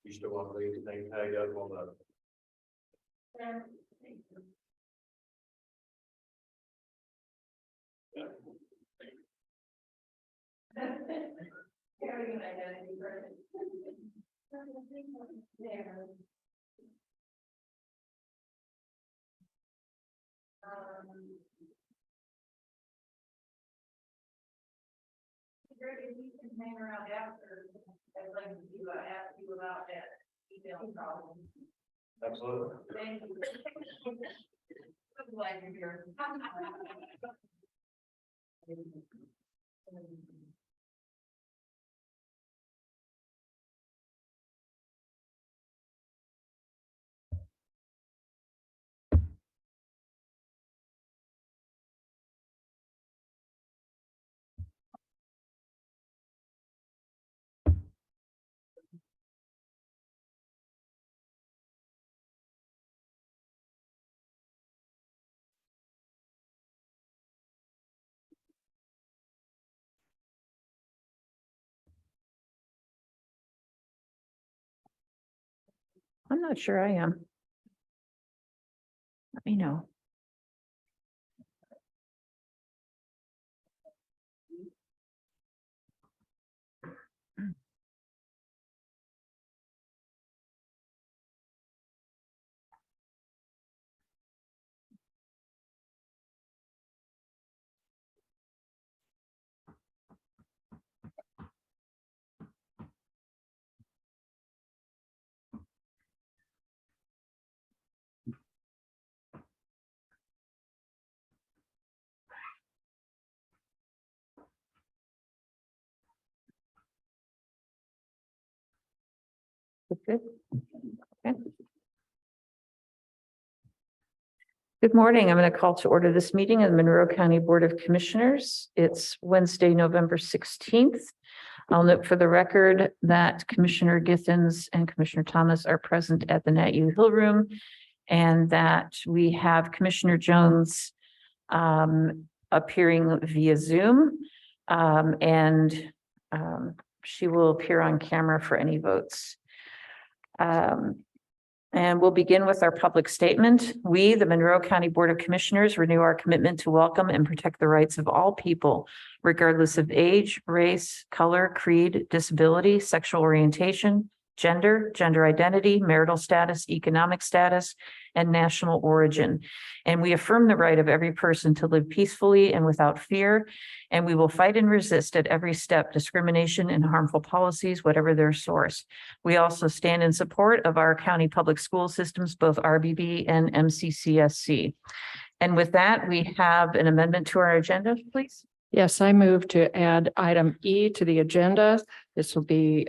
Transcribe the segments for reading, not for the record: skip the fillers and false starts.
You still want to leave the name tag up on the? Greg, if you can hang around after, I'd like to ask you about that email problem. Absolutely. Thank you. I'm glad you're here. I'm not sure I am. Let me know. Good. Okay. Good morning. I'm going to call to order this meeting of the Monroe County Board of Commissioners. It's Wednesday, November 16th. I'll note for the record that Commissioner Githens and Commissioner Thomas are present at the Nat U Hill Room, and that we have Commissioner Jones appearing via Zoom, and she will appear on camera for any votes. And we'll begin with our public statement. We, the Monroe County Board of Commissioners, renew our commitment to welcome and protect the rights of all people, regardless of age, race, color, creed, disability, sexual orientation, gender, gender identity, marital status, economic status, and national origin. And we affirm the right of every person to live peacefully and without fear. And we will fight and resist at every step discrimination and harmful policies, whatever their source. We also stand in support of our county public school systems, both RBB and MCCSC. And with that, we have an amendment to our agenda, please. Yes, I move to add item E to the agenda. This will be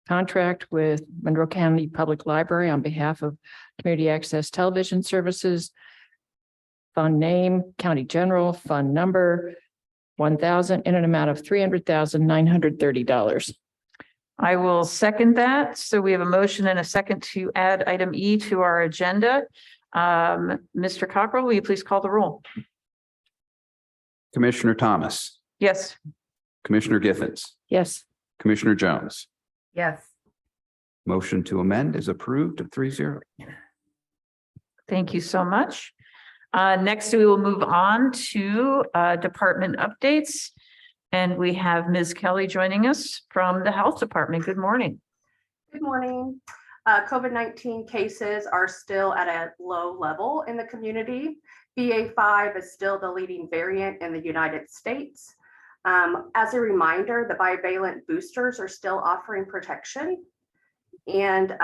contract with Monroe County Public Library on behalf of Community Access Television Services. Fund name, County General, fund number 1,000 in an amount of $300,930. I will second that. So we have a motion and a second to add item E to our agenda. Mr. Cockrell, will you please call the roll? Commissioner Thomas, Yes. Commissioner Githens, Yes, Commissioner Jones. Yes. Motion to amend is approved at 3-0. Thank you so much. Next, we will move on to department updates. And we have Ms. Kelly joining us from the Health Department. Good morning. Good morning. COVID-19 cases are still at a low level in the community. BA.5 is still the leading variant in the United States. As a reminder, the bivalent boosters are still offering protection. And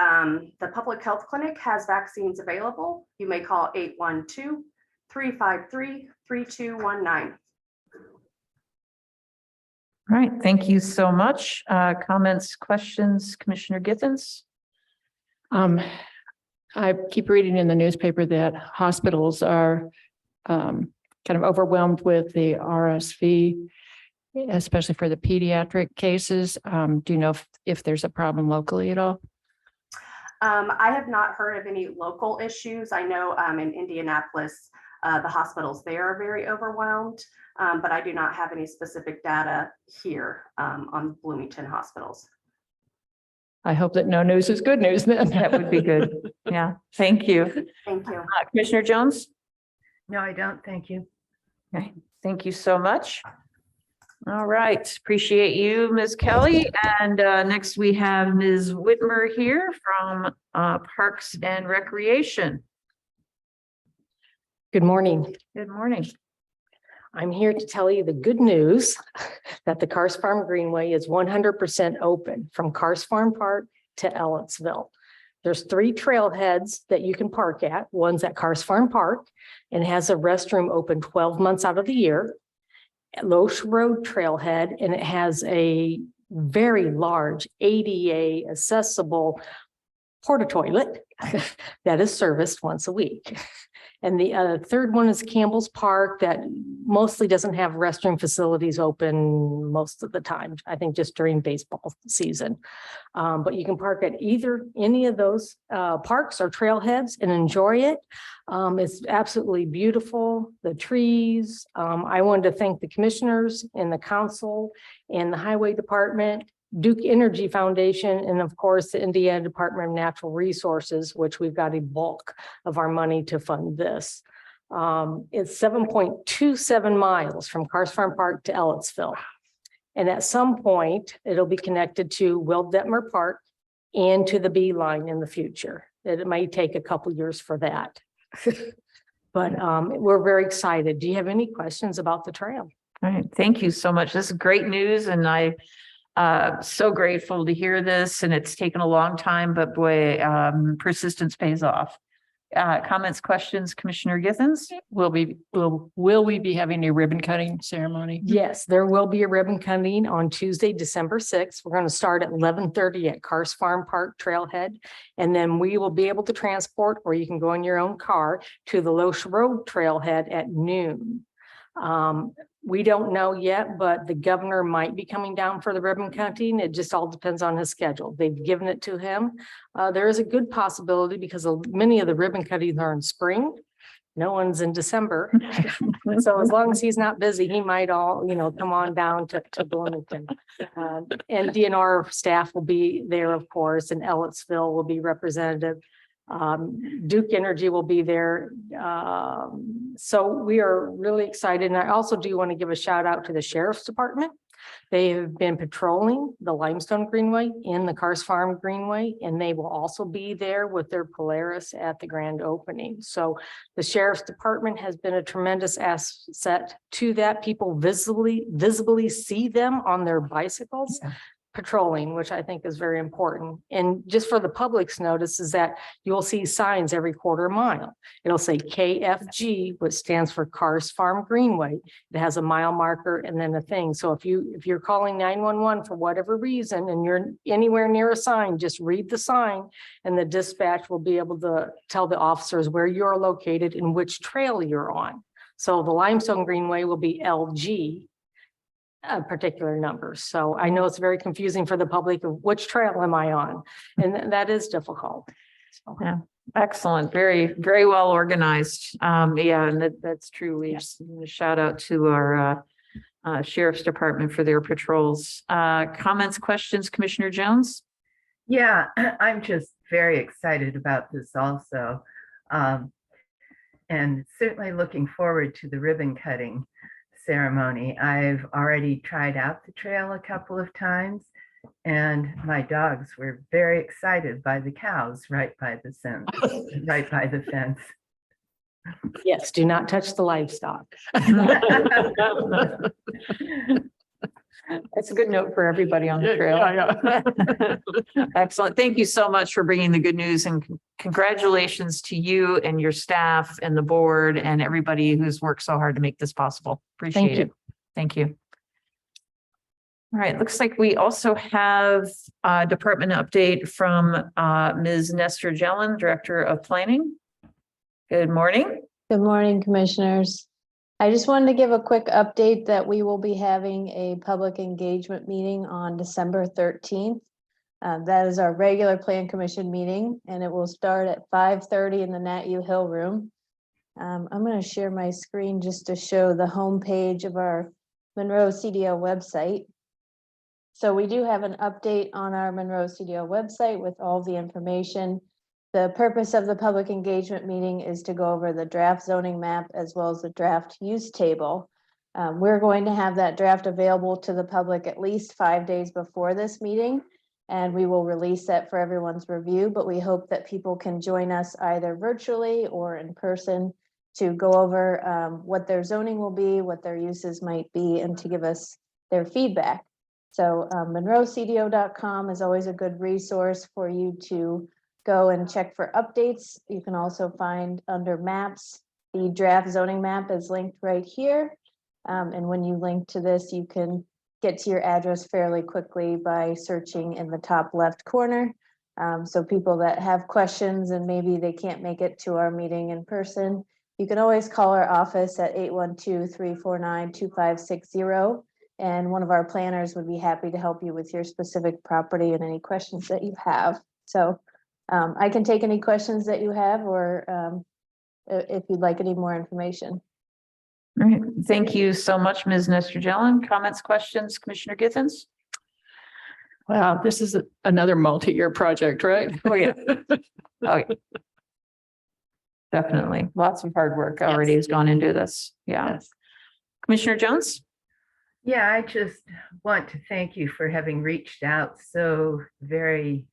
the public health clinic has vaccines available. You may call 812-353-3219. All right, thank you so much. Comments, questions, Commissioner Githens? I keep reading in the newspaper that hospitals are kind of overwhelmed with the RSV, especially for the pediatric cases. Do you know if there's a problem locally at all? I have not heard of any local issues. I know in Indianapolis, the hospitals there are very overwhelmed, but I do not have any specific data here on Bloomington hospitals. I hope that no news is good news then. That would be good. Yeah, thank you. Thank you. Commissioner Jones? No, I don't. Thank you. Okay, thank you so much. All right, appreciate you, Ms. Kelly. And next we have Ms. Whitmer here from Parks and Recreation. Good morning. Good morning. I'm here to tell you the good news that the Cars Farm Greenway is 100% open from Cars Farm Park to Ellettsville. There's 3 trailheads that you can park at. One's at Cars Farm Park and has a restroom open 12 months out of the year. At Loesch Road Trailhead, and it has a very large ADA accessible porta toilet that is serviced once a week. And the third one is Campbell's Park that mostly doesn't have restroom facilities open most of the time. I think just during baseball season. But you can park at any of those parks or trailheads and enjoy it. It's absolutely beautiful, the trees. I wanted to thank the commissioners and the council and the highway department, Duke Energy Foundation, and of course, the Indiana Department of Natural Resources, which we've got a bulk of our money to fund this. It's 7.27 miles from Cars Farm Park to Ellettsville. And at some point, it'll be connected to Will Detmer Park and to the B line in the future. It may take a couple years for that. But we're very excited. Do you have any questions about the trail? All right, thank you so much. This is great news and so grateful to hear this, and it's taken a long time, but boy, persistence pays off. Comments, questions, Commissioner Githens? Will we be having a ribbon cutting ceremony? Yes, there will be a ribbon cutting on Tuesday, December 6th. We're going to start at 11:30 at Cars Farm Park Trailhead. And then we will be able to transport, or you can go in your own car, to the Loesch Road Trailhead at noon. We don't know yet, but the governor might be coming down for the ribbon cutting. It just all depends on his schedule. They've given it to him. There is a good possibility because many of the ribbon cuttings are in spring. No one's in December. So as long as he's not busy, he might come on down to Bloomington. And DNR staff will be there, of course, and Ellettsville will be representative. Duke Energy will be there. So we are really excited. And I also do want to give a shout out to the Sheriff's Department. They have been patrolling the Limestone Greenway and the Cars Farm Greenway, and they will also be there with their Polaris at the grand opening. So the Sheriff's Department has been a tremendous asset to that. People visibly see them on their bicycles. Patrolling, which I think is very important. And just for the public's notice is that you'll see signs every quarter mile. It'll say KFG, which stands for Cars Farm Greenway. It has a mile marker and then a thing. So if you're calling 911 for whatever reason and you're anywhere near a sign, just read the sign and the dispatch will be able to tell the officers where you're located and which trail you're on. So the Limestone Greenway will be LG. Particular numbers. So I know it's very confusing for the public of which trail am I on? And that is difficult. So. Yeah, excellent. Very, very well organized. Yeah, and that's true. We shout out to our Sheriff's Department for their patrols. Comments, questions, Commissioner Jones? Yeah, I'm just very excited about this also. And certainly looking forward to the ribbon cutting ceremony. I've already tried out the trail a couple of times, and my dogs were very excited by the cows right by the fence. Yes, do not touch the livestock. That's a good note for everybody on the trail. Excellent. Thank you so much for bringing the good news, and congratulations to you and your staff and the board and everybody who's worked so hard to make this possible. Appreciate it. Thank you. All right, looks like we also have a department update from Ms. Nestor Jelen, Director of Planning. Good morning. Good morning, Commissioners. I just wanted to give a quick update that we will be having a public engagement meeting on December 13th. That is our regular Plan Commission meeting, and it will start at 5:30 in the Nat U Hill Room. I'm going to share my screen just to show the homepage of our Monroe CDL website. So we do have an update on our Monroe CDO website with all the information. The purpose of the public engagement meeting is to go over the draft zoning map as well as the draft use table. We're going to have that draft available to the public at least 5 days before this meeting, and we will release that for everyone's review, but we hope that people can join us either virtually or in person to go over what their zoning will be, what their uses might be, and to give us their feedback. So monroecdo.com is always a good resource for you to go and check for updates. You can also find under maps, the draft zoning map is linked right here. And when you link to this, you can get to your address fairly quickly by searching in the top left corner. So people that have questions and maybe they can't make it to our meeting in person, you can always call our office at 812-349-2560. And one of our planners would be happy to help you with your specific property and any questions that you have. So I can take any questions that you have, or if you'd like any more information. All right, thank you so much, Ms. Nestor-Jelen. Comments, questions, Commissioner Githens? Wow, this is another multi-year project, right? Oh, yeah. Oh, yeah. Definitely. Lots of hard work already has gone into this. Yeah. Yes. Commissioner Jones? Yeah, I just want to thank you for having reached out so very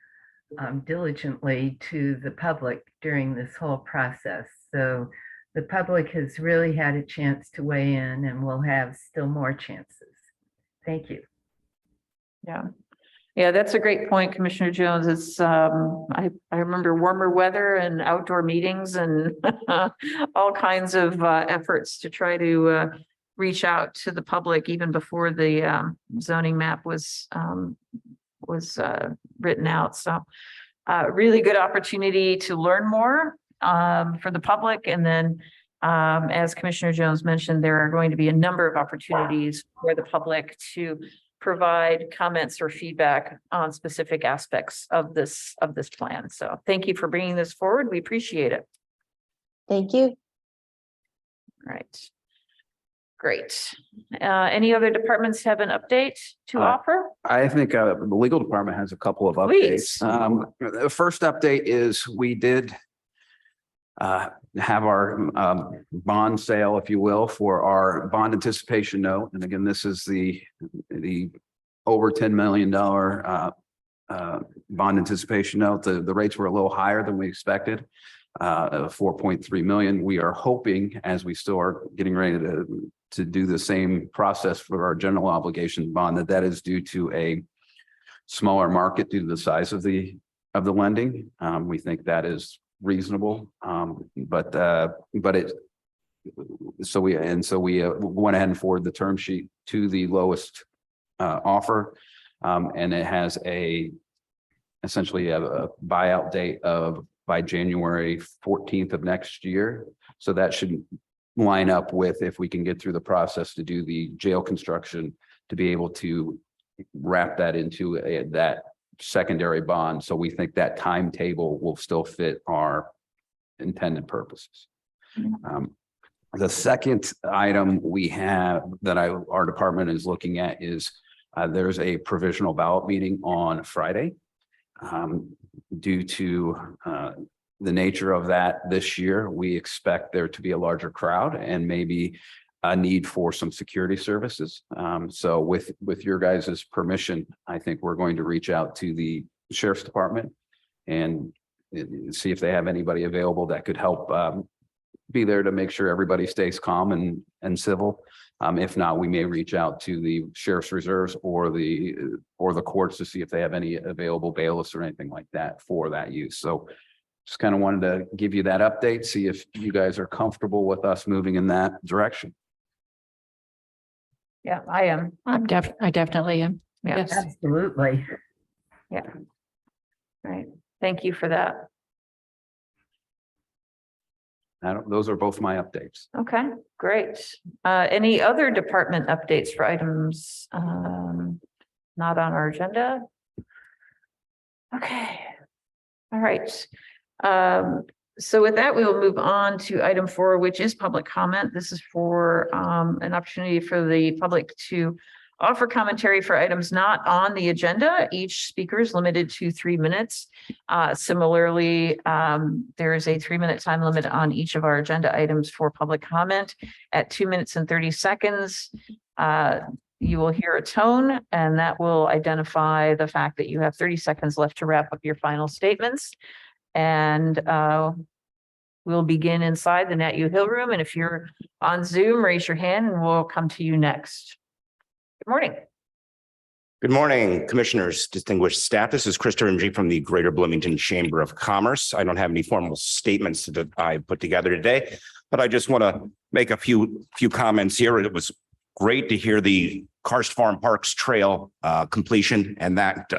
diligently to the public during this whole process. So the public has really had a chance to weigh in and will have still more chances. Thank you. Yeah. Yeah, that's a great point, Commissioner Jones. It's I remember warmer weather and outdoor meetings and all kinds of efforts to try to reach out to the public even before the zoning map was written out. So really good opportunity to learn more for the public. And then as Commissioner Jones mentioned, there are going to be a number of opportunities for the public to provide comments or feedback on specific aspects of this plan. So thank you for bringing this forward. We appreciate it. Thank you. All right. Great. Any other departments have an update to offer? I think the legal department has a couple of Please. updates. The first update is we did have our bond sale, if you will, for our bond anticipation note. And again, this is the over $10 million bond anticipation note. The rates were a little higher than we expected, 4.3 million. We are hoping, as we still are getting ready to do the same process for our general obligation bond, that is due to a smaller market due to the size of the lending. We think that is reasonable, but we went ahead and forwarded the term sheet to the lowest offer, and it has essentially a buyout date of by January 14th of next year. So that should line up with, if we can get through the process to do the jail construction, to be able to wrap that into that secondary bond. So we think that timetable will still fit our intended purposes. The second item we have that our department is looking at is there's a provisional ballot meeting on Friday. Due to the nature of that this year, we expect there to be a larger crowd and maybe a need for some security services. So with your guys' permission, I think we're going to reach out to the sheriff's department and see if they have anybody available that could help be there to make sure everybody stays calm and civil. If not, we may reach out to the sheriff's reserves or the courts to see if they have any available bailiffs or anything like that for that use. So just kind of wanted to give you that update, see if you guys are comfortable with us moving in that direction. Yeah, I am. I definitely am. Yes. Absolutely. Yeah. Right. Thank you for that. Those are both my updates. Okay, great. Any other department updates for items not on our agenda? Okay. All right. So with that, we will move on to item 4, which is public comment. This is for an opportunity for the public to Offer commentary for items not on the agenda. Each speaker is limited to 3 minutes. Similarly, there is a 3-minute time limit on each of our agenda items for public comment. At 2 minutes and 30 seconds, you will hear a tone, and that will identify the fact that you have 30 seconds left to wrap up your final statements. And we'll begin inside the Nat U Hill Room. And if you're on Zoom, raise your hand and we'll come to you next. Good morning. Good morning, commissioners, distinguished staff. This is Christopher Ng from the Greater Bloomington Chamber of Commerce. I don't have any formal statements that I put together today, but I just want to make a few comments here. It was great to hear the Karst Farm Parks Trail completion and that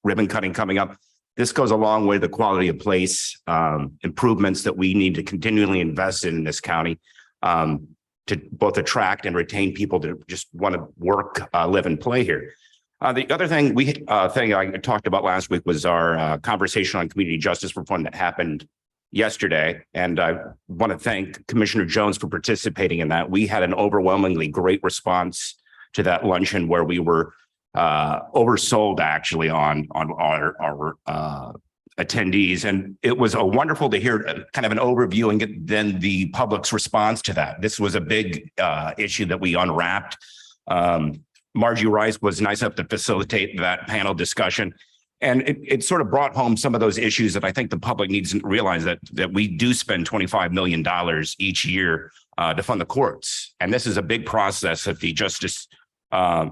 ribbon cutting coming up. This goes a long way to the quality of place improvements that we need to continually invest in this county. To both attract and retain people to just want to work, live and play here. The other thing I talked about last week was our conversation on community justice reform that happened yesterday. And I want to thank Commissioner Jones for participating in that. We had an overwhelmingly great response to that luncheon where we were oversold actually on our attendees. And it was wonderful to hear kind of an overview and get then the public's response to that. This was a big issue that we unwrapped. Margie Rice was nice enough to facilitate that panel discussion. And it sort of brought home some of those issues that I think the public needs to realize that we do spend $25 million each year to fund the courts. And this is a big process that the Justice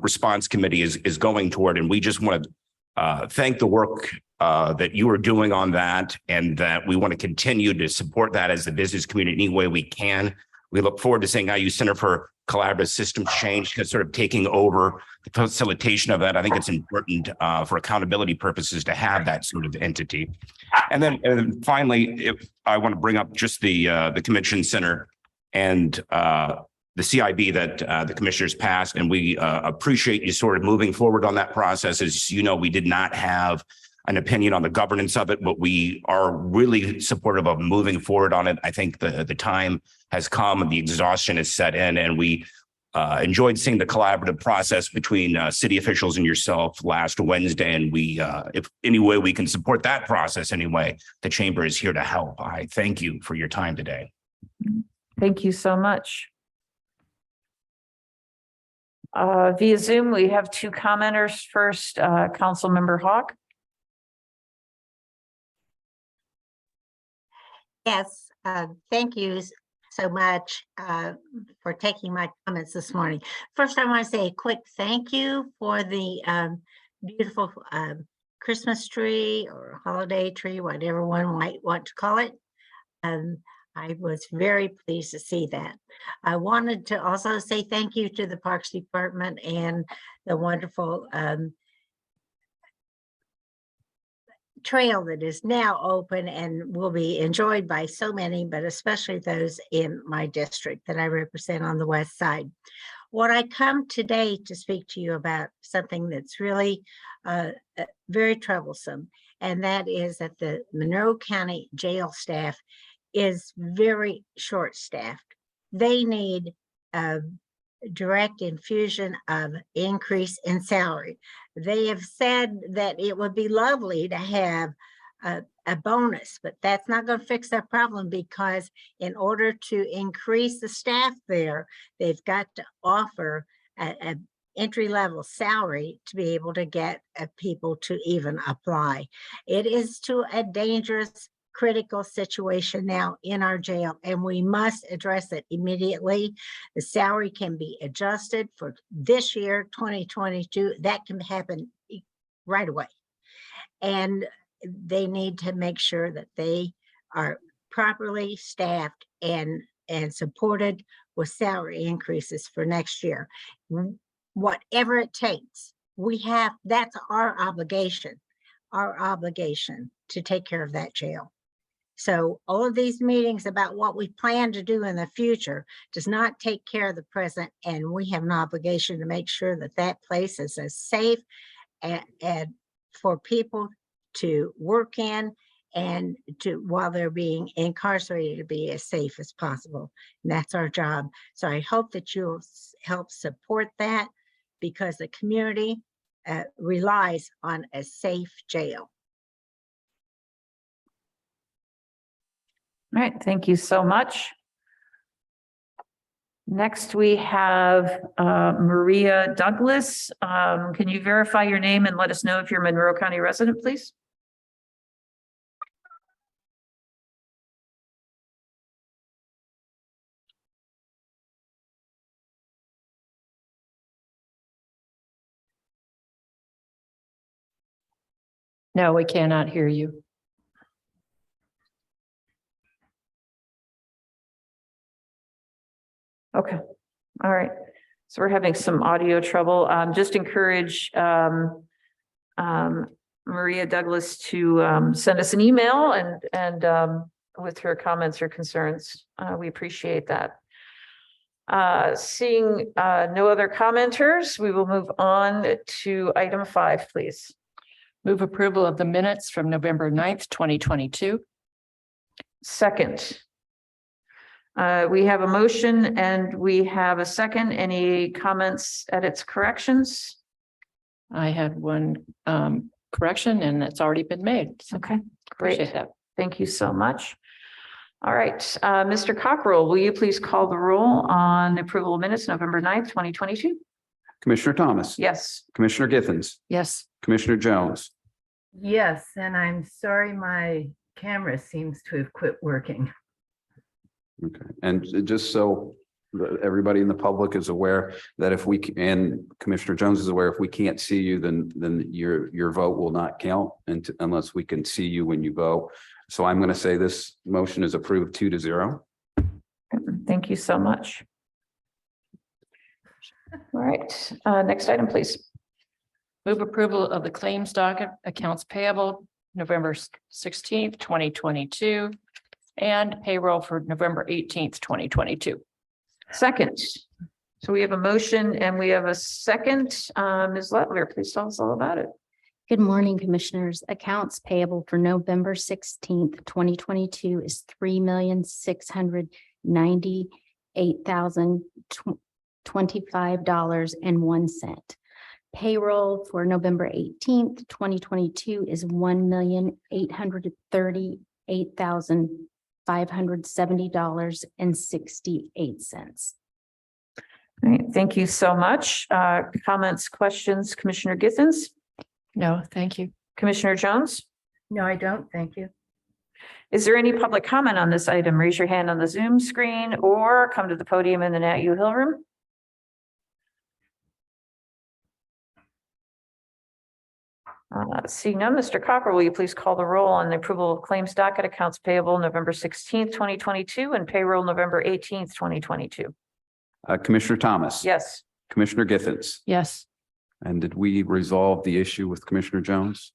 Response Committee is going toward. And we just want to thank the work that you are doing on that, and that we want to continue to support that as the business community any way we can. We look forward to seeing IU Center for Collaborative Systems Change, sort of taking over the facilitation of that. I think it's important for accountability purposes to have that sort of entity. And then finally, I want to bring up just the Convention Center and the CIB that the commissioners passed, and we appreciate you sort of moving forward on that process. As you know, we did not have an opinion on the governance of it, but we are really supportive of moving forward on it. I think the time has come and the exhaustion is set in, and we enjoyed seeing the collaborative process between city officials and yourself last Wednesday. And we, if any way we can support that process anyway, the chamber is here to help. I thank you for your time today. Thank you so much. Via Zoom, we have 2 commenters. First, Councilmember Hawk. Yes, thank you so much for taking my comments this morning. First, I want to say a quick thank you for the beautiful Christmas tree or holiday tree, whatever one might want to call it. I was very pleased to see that. I wanted to also say thank you to the Parks Department and the wonderful trail that is now open and will be enjoyed by so many, but especially those in my district that I represent on the west side. What I come today to speak to you about something that's really very troublesome, and that is that the Monroe County jail staff is very short-staffed. They need a direct infusion of increase in salary. They have said that it would be lovely to have a bonus, but that's not going to fix that problem, because in order to increase the staff there, they've got to offer a entry-level salary to be able to get people to even apply. It is to a dangerous, critical situation now in our jail, and we must address it immediately. The salary can be adjusted for this year, 2022. That can happen right away. And they need to make sure that they are properly staffed and supported with salary increases for next year. Whatever it takes, that's our obligation to take care of that jail. So all of these meetings about what we plan to do in the future does not take care of the present, and we have an obligation to make sure that that place is as safe and for people to work in, and to, while they're being incarcerated, to be as safe as possible. And that's our job. So I hope that you'll help support that. because the community relies on a safe jail. All right, thank you so much. Next, we have Maria Douglas. Can you verify your name and let us know if you're a Monroe County resident, please? No, we cannot hear you. Okay, all right. So we're having some audio trouble. Just encourage Maria Douglas to send us an email and with her comments or concerns. We appreciate that. Seeing no other commenters, we will move on to item 5, please. Move approval of the minutes from November 9th, 2022. Second. We have a motion and we have a second. Any comments, edits, corrections? I had one correction and that's already been made. So Okay, great. appreciate that. Thank you so much. All right, Mr. Cockrell, will you please call the roll on the approval of minutes, November 9th, 2022? Commissioner Thomas. Yes. Commissioner Githens. Yes. Commissioner Jones. Yes, and I'm sorry my camera seems to have quit working. Okay, and just so everybody in the public is aware that if we and Commissioner Jones is aware, if we can't see you, then your vote will not count unless we can see you when you vote. So I'm going to say this motion is approved 2-0. Thank you so much. All right, next item, please. Move approval of the claims docket accounts payable November 16th, 2022 and payroll for November 18th, 2022. Second. So we have a motion and we have a second. Ms. Lettler, please tell us all about it. Good morning, Commissioners. Accounts payable for November 16th, 2022 is $3,698,025.01. Payroll for November 18th, 2022 is $1,838,570.68. All right, thank you so much. Comments, questions, Commissioner Githens? No, thank you. Commissioner Jones? No, I don't. Thank you. Is there any public comment on this item? Raise your hand on the Zoom screen or come to the podium in the Nat U Hill room. Seeing none, Mr. Cockrell, will you please call the roll on the approval of claims docket accounts payable November 16th, 2022 and payroll November 18th, 2022? Commissioner Thomas. Yes. Commissioner Githens. Yes. And did we resolve the issue with Commissioner Jones?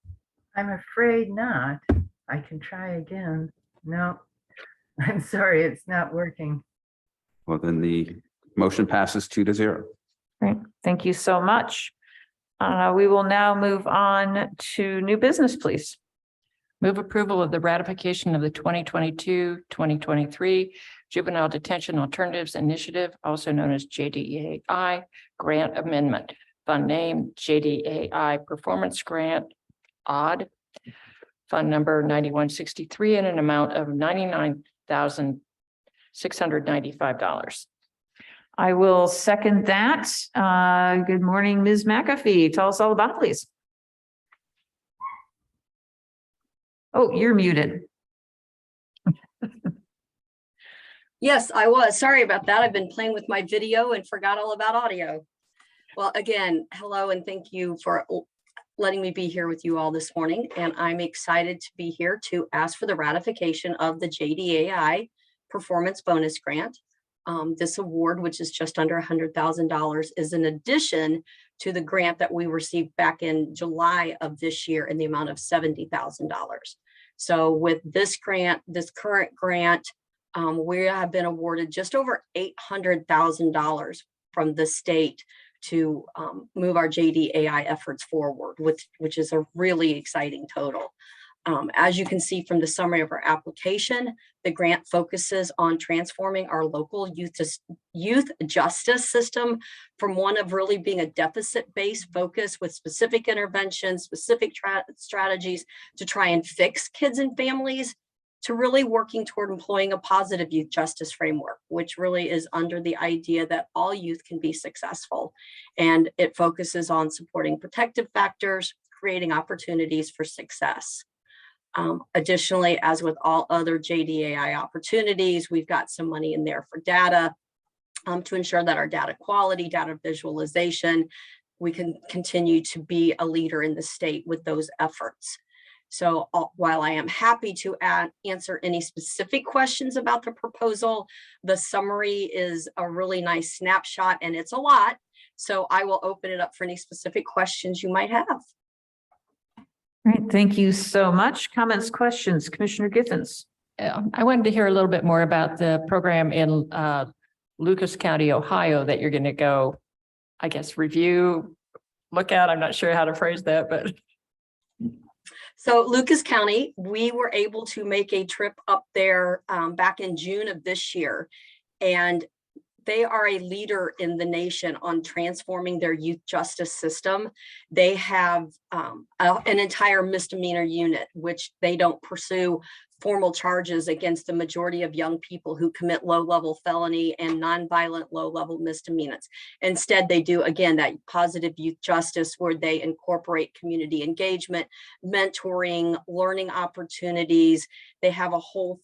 I'm afraid not. I can try again. No, I'm sorry, it's not working. Well, then the motion passes 2-0. Great. Thank you so much. We will now move on to new business, please. Move approval of the ratification of the 2022-2023 Juvenile Detention Alternatives Initiative, also known as JDAI Grant Amendment. Fund name JDAI Performance Grant, ODD. Fund number 9163 in an amount of $99,695. I will second that. Good morning, Ms. McAfee. Tell us all about it, please. Oh, you're muted. Yes, I was. Sorry about that. I've been playing with my video and forgot all about audio. Well, again, hello and thank you for letting me be here with you all this morning. And I'm excited to be here to ask for the ratification of the JDAI Performance Bonus Grant. This award, which is just under $100,000, is in addition to the grant that we received back in July of this year in the amount of $70,000. So with this grant, this current grant, we have been awarded just over $800,000 from the state to move our JDAI efforts forward, which is a really exciting total. As you can see from the summary of our application, the grant focuses on transforming our local youth justice system from one of really being a deficit-based focus with specific interventions, specific strategies to try and fix kids and families, to really working toward employing a positive youth justice framework, which really is under the idea that all youth can be successful. And it focuses on supporting protective factors, creating opportunities for success. Additionally, as with all other JDAI opportunities, we've got some money in there for data to ensure that our data quality, data visualization, we can continue to be a leader in the state with those efforts. So while I am happy to answer any specific questions about the proposal, the summary is a really nice snapshot and it's a lot. So I will open it up for any specific questions you might have. Great, thank you so much. Comments, questions, Commissioner Githens? I wanted to hear a little bit more about the program in Lucas County, Ohio, that you're going to go, I guess, review, look at. I'm not sure how to phrase that, but. So Lucas County, we were able to make a trip up there back in June of this year. And they are a leader in the nation on transforming their youth justice system. They have an entire misdemeanor unit, which they don't pursue formal charges against the majority of young people who commit low-level felony and nonviolent low-level misdemeanors. Instead, they do, again, that positive youth justice where they incorporate community engagement, mentoring, learning opportunities. They have a whole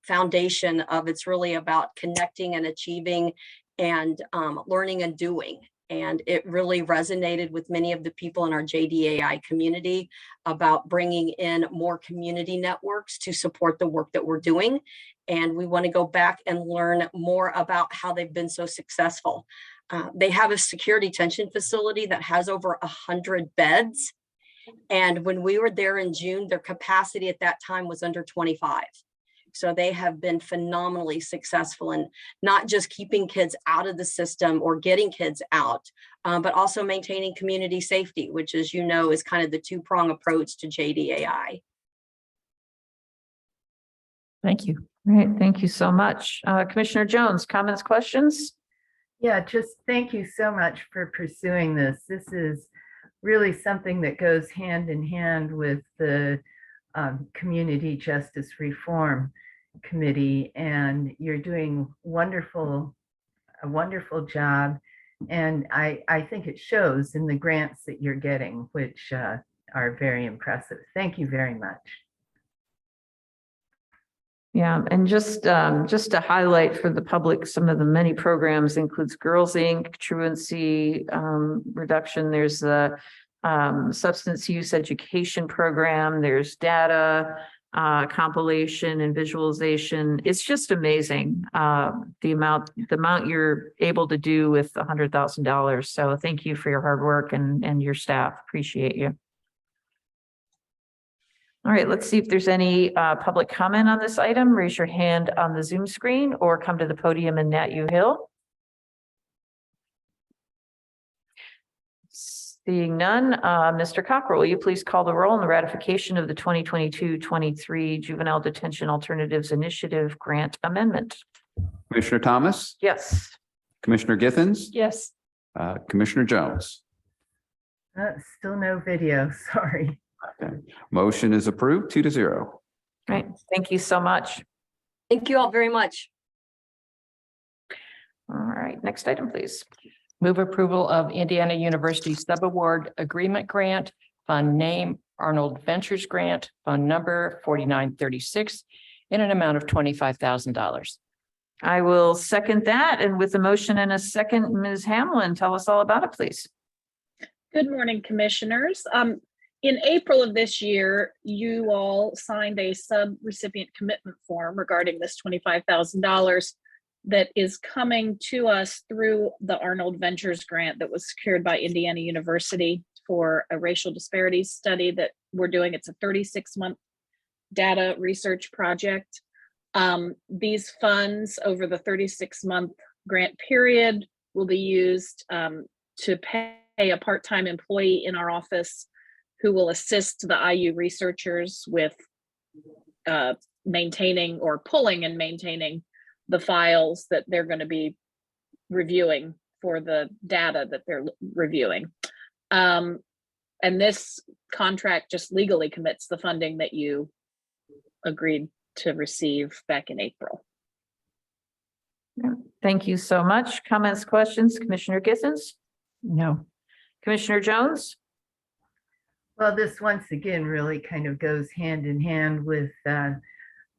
foundation of it's really about connecting and achieving and learning and doing. And it really resonated with many of the people in our JDAI community about bringing in more community networks to support the work that we're doing. And we want to go back and learn more about how they've been so successful. They have a secure detention facility that has over 100 beds. And when we were there in June, their capacity at that time was under 25. So they have been phenomenally successful in not just keeping kids out of the system or getting kids out, but also maintaining community safety, which, as you know, is kind of the two-prong approach to JDAI. Thank you. All right, thank you so much. Commissioner Jones, comments, questions? Yeah, just thank you so much for pursuing this. This is really something that goes hand in hand with the Community Justice Reform Committee, and you're doing a wonderful job. And I think it shows in the grants that you're getting, which are very impressive. Thank you very much. Yeah, and just to highlight for the public, some of the many programs includes Girls Inc., truancy reduction. There's the substance use education program. There's data compilation and visualization. It's just amazing the amount you're able to do with $100,000. So thank you for your hard work and your staff. Appreciate you. All right, let's see if there's any public comment on this item. Raise your hand on the Zoom screen or come to the podium in Nat U Hill. Seeing none, Mr. Cockrell, will you please call the roll on the ratification of the 2022-23 Juvenile Detention Alternatives Initiative Grant Amendment? Commissioner Thomas, Yes. Commissioner Githens, Yes. Commissioner Jones. Still no video, sorry. Okay. Motion is approved 2-0. All right, thank you so much. Thank you all very much. All right, next item, please. Move approval of Indiana University Subaward Agreement Grant, Fund Name Arnold Ventures Grant, Fund Number 4936, in an amount of $25,000. I will second that. And with a motion and a second, Ms. Hamlin, tell us all about it, please. Good morning, commissioners. In April of this year, you all signed a sub-recipient commitment form regarding this $25,000 that is coming to us through the Arnold Ventures grant that was secured by Indiana University for a racial disparities study that we're doing. It's a 36-month data research project. These funds over the 36-month grant period will be used to pay a part-time employee in our office who will assist the IU researchers with maintaining or pulling and maintaining the files that they're going to be reviewing for the data that they're reviewing. And this contract just legally commits the funding that you agreed to receive back in April. Thank you so much. Comments, questions, Commissioner Githens? No. Commissioner Jones? Well, this once again really kind of goes hand in hand with the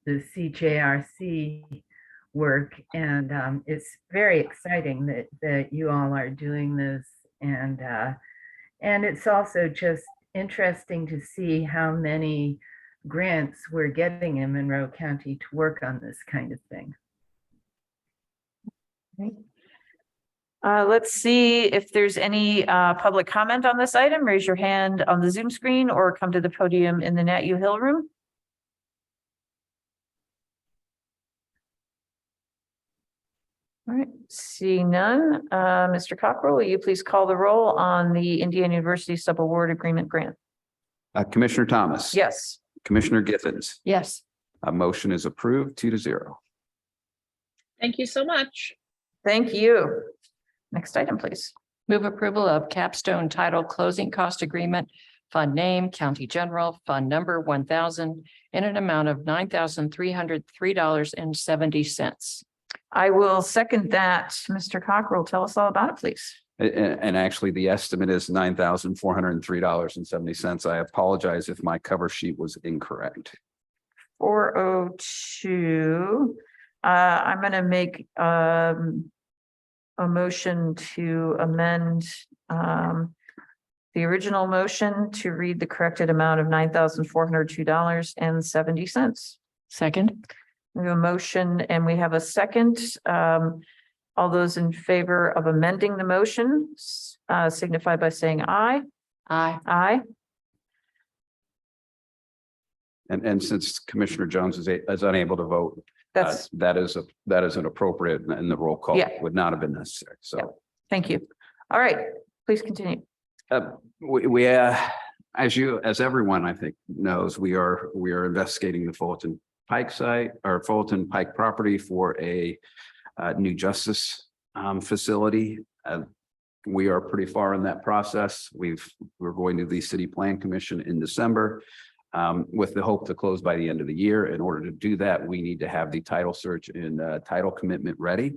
CJRC work. And it's very exciting that you all are doing this. And it's also just interesting to see how many grants we're getting in Monroe County to work on this kind of thing. Let's see if there's any public comment on this item. Raise your hand on the Zoom screen or come to the podium in the Nat U Hill room. All right, seeing none. Mr. Cockrell, will you please call the roll on the Indiana University subaward agreement grant? Commissioner Thomas. Yes. Commissioner Githens. Yes. A motion is approved 2-0. Thank you so much. Thank you. Next item, please. Move approval of capstone title closing cost agreement, fund name, county general, fund number 1,000 in an amount of $9,303.70. I will second that. Mr. Cockrell, tell us all about it, please. And actually, the estimate is $9,403.70. I apologize if my cover sheet was incorrect. 402. I'm going to make a motion to amend the original motion to read the corrected amount of $9,402.70. Second. We have a motion and we have a second. All those in favor of amending the motion signify by saying aye. Aye. Aye. And since Commissioner Jones is unable to vote, That's, that is an appropriate, and the roll call Yeah. would not have been necessary. So thank you. All right, please continue. as everyone I think knows, we are investigating the Fulton Pike site or Fulton Pike property for a new justice facility. We are pretty far in that process. We're going to the City Plan Commission in December with the hope to close by the end of the year. In order to do that, we need to have the title search and title commitment ready.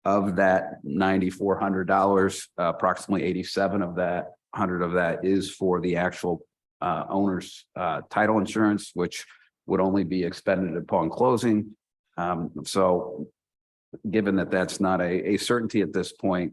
Of that $9,400, approximately 87 of that, 100 of that is for the actual owner's title insurance, which would only be expended upon closing. So given that that's not a certainty at this point,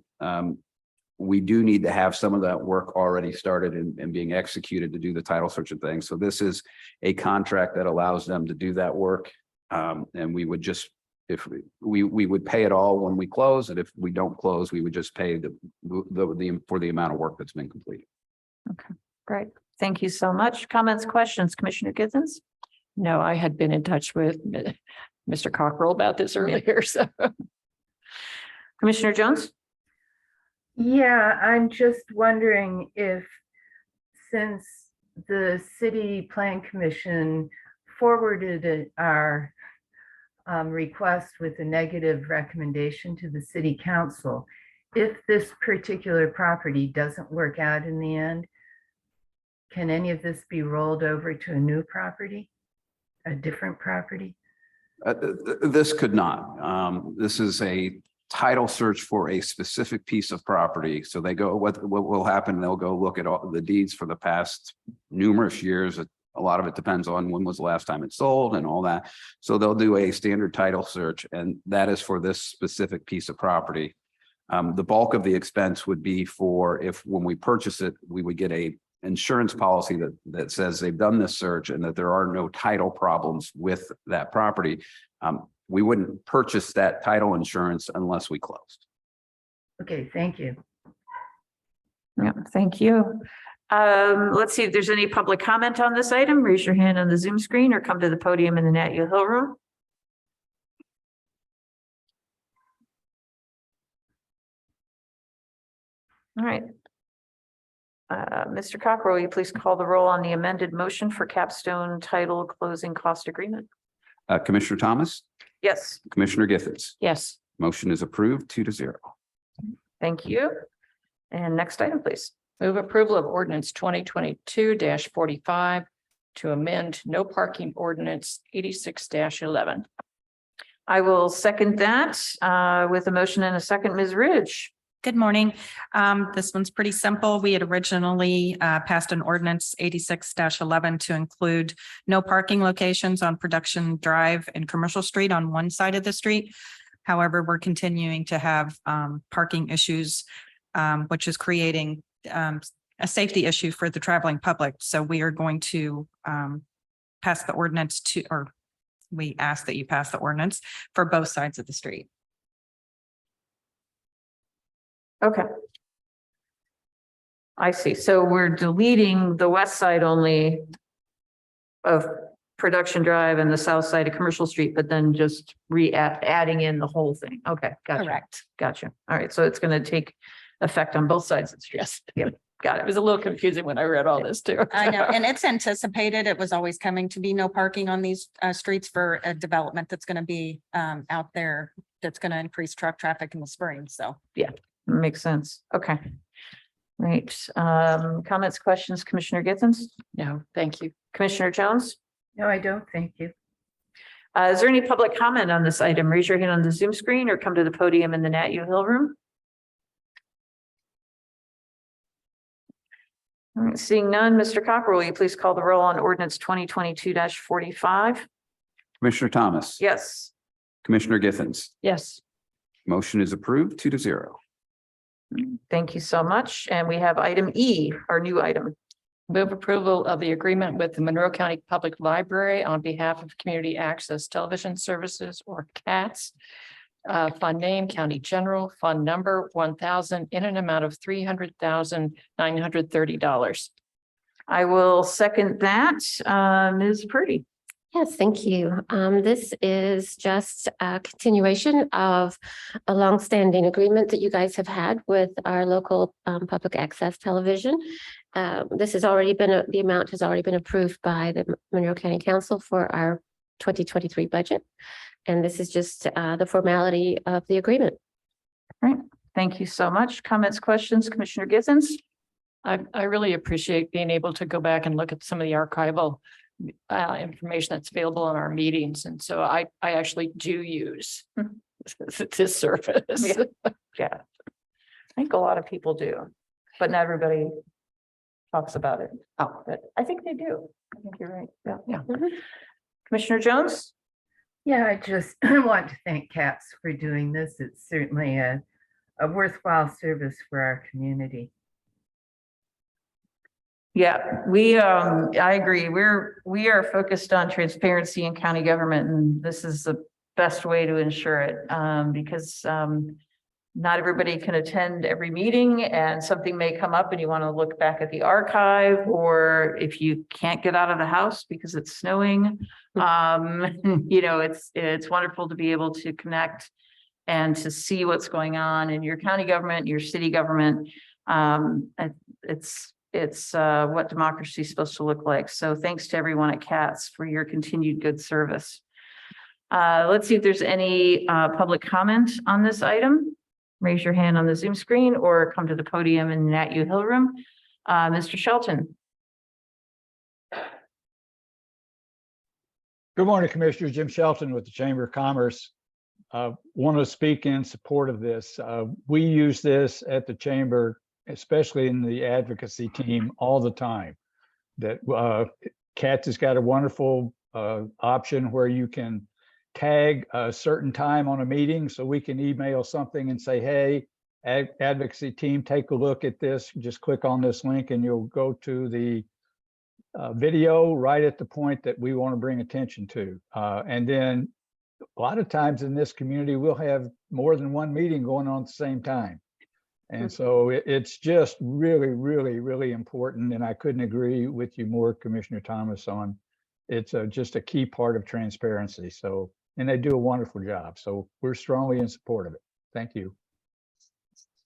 we do need to have some of that work already started and being executed to do the title search and things. So this is a contract that allows them to do that work. And we would just, if we would pay it all when we close, and if we don't close, we would just pay for the amount of work that's been completed. Okay, great. Thank you so much. Comments, questions, Commissioner Githens? No, I had been in touch with Mr. Cockrell about this earlier, so. Commissioner Jones? Yeah, I'm just wondering if, since the City Plan Commission forwarded our request with a negative recommendation to the City Council, if this particular property doesn't work out in the end, can any of this be rolled over to a new property, a different property? This could not. This is a title search for a specific piece of property. So they go, what will happen, they'll go look at all the deeds for the past numerous years. A lot of it depends on when was the last time it sold and all that. So they'll do a standard title search, and that is for this specific piece of property. The bulk of the expense would be for when we purchase it, we would get a insurance policy that says they've done this search and that there are no title problems with that property. We wouldn't purchase that title insurance unless we closed. Okay, thank you. Yeah, thank you. Let's see if there's any public comment on this item. Raise your hand on the Zoom screen or come to the podium in the Nat U Hill room. All right. Mr. Cockrell, will you please call the roll on the amended motion for capstone title closing cost agreement? Commissioner Thomas, Yes, Commissioner Githens. Yes. Motion is approved 2-0. thank you. And next item, please. Move approval of ordinance 2022-45 to amend no parking ordinance 86-11. I will second that with a motion and a second. Ms. Ridge. Good morning. This one's pretty simple. We had originally passed an ordinance 86-11 to include no parking locations on Production Drive and Commercial Street on one side of the street. However, we're continuing to have parking issues, which is creating a safety issue for the traveling public. So we are going to pass the ordinance we ask that you pass the ordinance for both sides of the street. Okay. I see. So we're deleting the west side only of Production Drive and the south side of Commercial Street, but then just adding in the whole thing. Okay, gotcha. Correct. Gotcha. All right, so it's going to take effect on both sides of the street. Yes. Yep, got It it. was a little confusing when I read all this too. I know, and it's anticipated. It was always coming to be no parking on these streets for a development that's going to be out there that's going to increase truck traffic in the spring. So Makes sense. Okay. Right. Comments, questions, Commissioner Githens? No, thank you. Commissioner Jones? No, I don't. Thank you. Is there any public comment on this item? Raise your hand on the Zoom screen or come to the podium in the Nat U Hill room. All right, seeing none, Mr. Cockrell, will you please call the roll on ordinance 2022-45? Commissioner Thomas. Yes. Commissioner Githens. Yes. Motion is approved 2-0. Thank you so much. And we have item E, our new item. Move approval of the agreement with the Monroe County Public Library on behalf of Community Access Television Services, or CATS. Fund name, County General, fund number 1,000 in an amount of $300,930. I will second that. Ms. Purdy. Yes, thank you. This is just a continuation of a longstanding agreement that you guys have had with our local public access television. This has already been, the amount has already been approved by the Monroe County Council for our 2023 budget. And this is just the formality of the agreement. All right. Thank you so much. Comments, questions, Commissioner Githens? I really appreciate being able to go back and look at some of the archival information that's available in our meetings. And so I actually do use this service. Yeah. I think a lot of people do, but not everybody talks about it. Oh, but I think they do. I think you're right. Yeah. Yeah. Commissioner Jones? Yeah, I just want to thank CATS for doing this. It's certainly a worthwhile service for our community. Yeah, I agree. We are focused on transparency in county government, and this is the best way to ensure it, because not everybody can attend every meeting, and something may come up and you want to look back at the archive, or if you can't get out of the house because it's snowing, it's wonderful to be able to connect and to see what's going on in your county government, your city government. It's what democracy is supposed to look like. So thanks to everyone at CATS for your continued good service. Let's see if there's any public comment on this item. Raise your hand on the Zoom screen or come to the podium in Nat U Hill room. Mr. Shelton. Good morning, Commissioner. Jim Shelton with the Chamber of Commerce. Want to speak in support of this. We use this at the Chamber, especially in the advocacy team, all the time. That CATS has got a wonderful option where you can tag a certain time on a meeting, so we can email something and say, hey, advocacy team, take a look at this. Just click on this link and you'll go to the video right at the point that we want to bring attention to. And then a lot of times in this community, we'll have more than one meeting going on at the same time. And so it's just really, really, really important. And I couldn't agree with you more, Commissioner Thomas, on it's just a key part of transparency. So, and they do a wonderful job. So we're strongly in support of it. Thank you.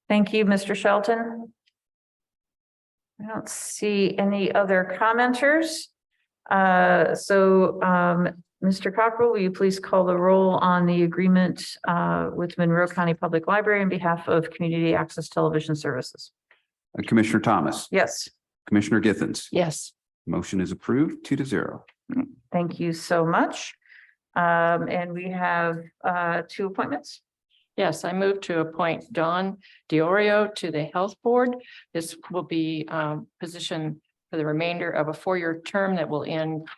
Thank you, Mr. Shelton. I don't see any other commenters. Mr. Cockrell, will you please call the roll on the agreement with Monroe County Public Library on behalf of Community Access Television Services? Commissioner Thomas, Yes, Commissioner Githens. Yes. Motion is approved 2-0. thank you so much. And we have two appointments. Yes, I move to appoint Dawn Diorio to the Health Board. This will be position for the remainder of a 4-year term that will end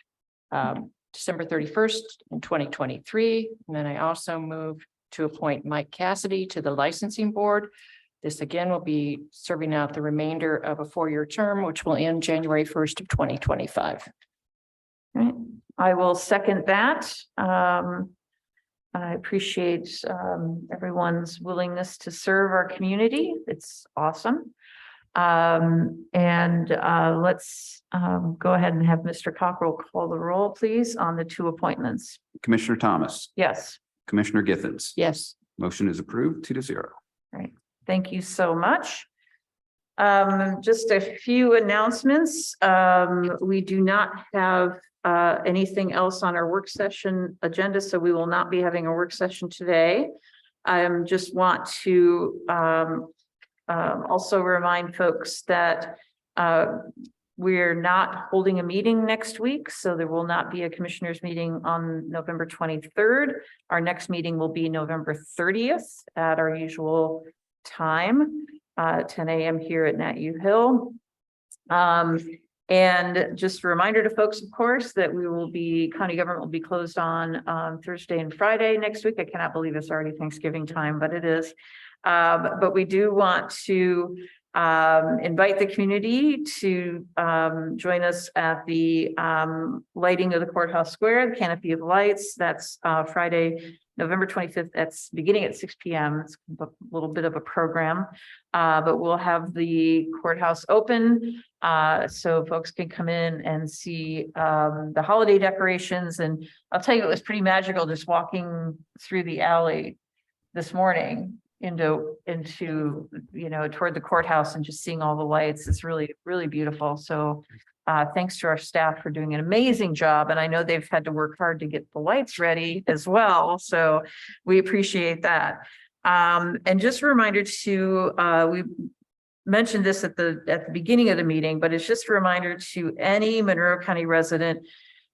December 31st in 2023. And then I also move to appoint Mike Cassidy to the Licensing Board. This again will be serving out the remainder of a 4-year term, which will end January 1st of 2025. Right. I will second that. I appreciate everyone's willingness to serve our community. It's awesome. Let's go ahead and have Mr. Cockrell call the roll, please, on the two appointments. Commissioner Thomas, Yes. Commissioner Githens. Yes. Motion is approved 2-0. Right. Thank you so much. Just a few announcements. We do not have anything else on our work session agenda, so we will not be having a work session today. I just want to also remind folks that we're not holding a meeting next week, so there will not be a commissioners meeting on November 23rd. Our next meeting will be November 30th at our usual time, 10 a.m. here at Nat U Hill. And just a reminder to folks, of course, that county government will be closed on Thursday and Friday next week. I cannot believe it's already Thanksgiving time, but it is. But we do want to invite the community to join us at the lighting of the courthouse square, the canopy of lights. That's Friday, November 25th. That's beginning at 6 p.m. It's a little bit of a program, but we'll have the courthouse open so folks can come in and see the holiday decorations. And I'll tell you, it was pretty magical just walking through the alley this morning into toward the courthouse and just seeing all the lights. It's really, really beautiful. So thanks to our staff for doing an amazing job. And I know they've had to work hard to get the lights ready as well. So we appreciate that. And just a reminder to, we mentioned this at the beginning of the meeting, but it's just a reminder to any Monroe County resident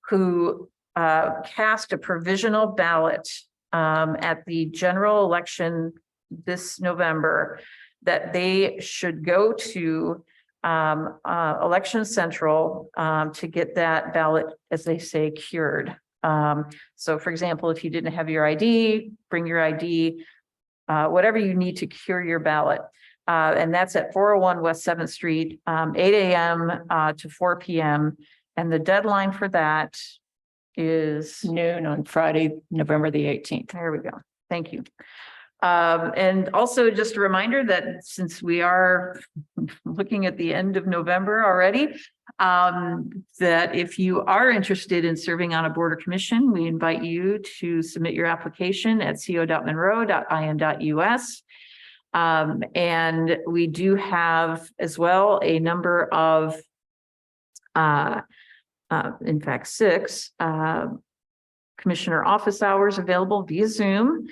who cast a provisional ballot at the general election this November, that they should go to Election Central to get that ballot, as they say, cured. So for example, if you didn't have your ID, bring your ID, whatever you need to cure your ballot. And that's at 401 West 7th Street, 8 a.m. To 4 p.m. And the deadline for that is noon on Friday, November the 18th. There we go. Thank you. And also just a reminder that since we are looking at the end of November already, that if you are interested in serving on a board or commission, we invite you to submit your application at co.monroe.in.us. And we do have as well a number of, in fact, 6 commissioner office hours available via Zoom.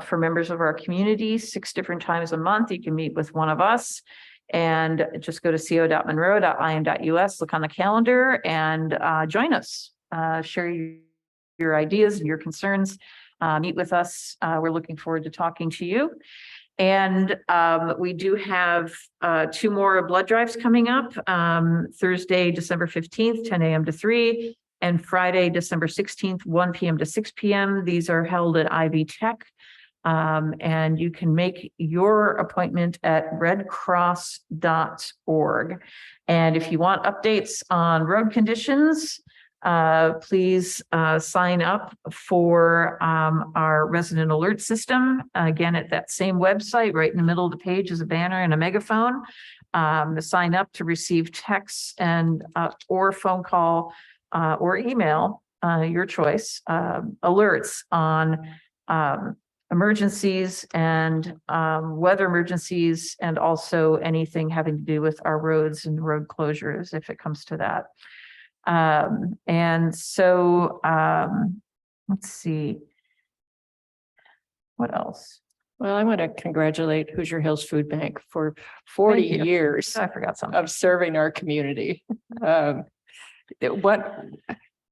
For members of our community, 6 different times a month. You can meet with one of us and just go to co.monroe.in.us, look on the calendar and join us. Share your ideas and your concerns. Meet with us. We're looking forward to talking to you. And we do have 2 more blood drives coming up. Thursday, December 15th, 10 a.m. to 3. And Friday, December 16th, 1 p.m. to 6 p.m. These are held at Ivy Tech. And you can make your appointment at redcross.org. And if you want updates on road conditions, please sign up for our resident alert system. Again, at that same website, right in the middle of the page is a banner and a megaphone. To sign up to receive texts and or phone call or email, your choice, alerts on emergencies and weather emergencies, and also anything having to do with our roads and road closures if it comes to that. And so let's see. What else? Well, I want to congratulate Hoosier Hills Food Bank for 40 Thank you. years I forgot something. of serving our community. And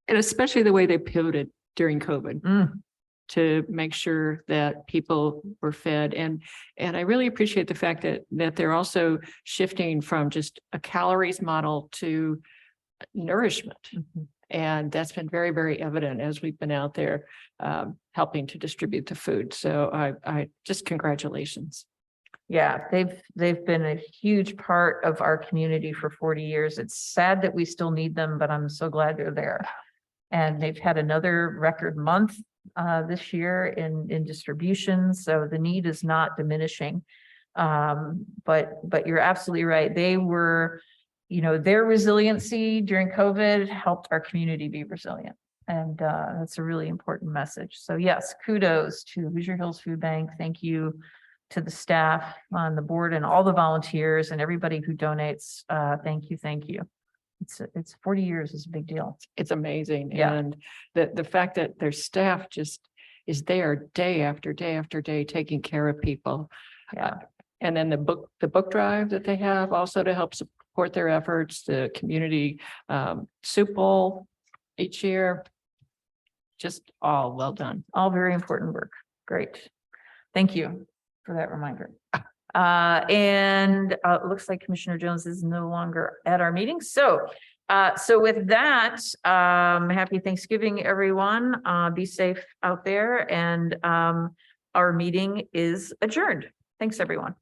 especially the way they pivoted during COVID to make sure that people were fed. And I really appreciate the fact that they're also shifting from just a calories model to nourishment. And that's been very, very evident as we've been out there helping to distribute the food. So I just congratulations. Yeah, they've been a huge part of our community for 40 years. It's sad that we still need them, but I'm so glad they're there. And they've had another record month this year in distribution, so the need is not diminishing. But you're absolutely right. They were, their resiliency during COVID helped our community be resilient. And that's a really important message. So yes, kudos to Hoosier Hills Food Bank. Thank you to the staff on the board and all the volunteers and everybody who donates. Thank you. Thank you. It's 40 years is a big deal. It's amazing. Yeah. And the fact that their staff just is there day after day after day, taking care of people. Yeah. And then the book drive that they have also to help support their efforts, the community soup bowl each year. Just all well done. All very important work. Great. Thank you for that reminder. And it looks like Commissioner Jones is no longer at our meeting. So with that, happy Thanksgiving, everyone. Be safe out there, and our meeting is adjourned. Thanks, everyone.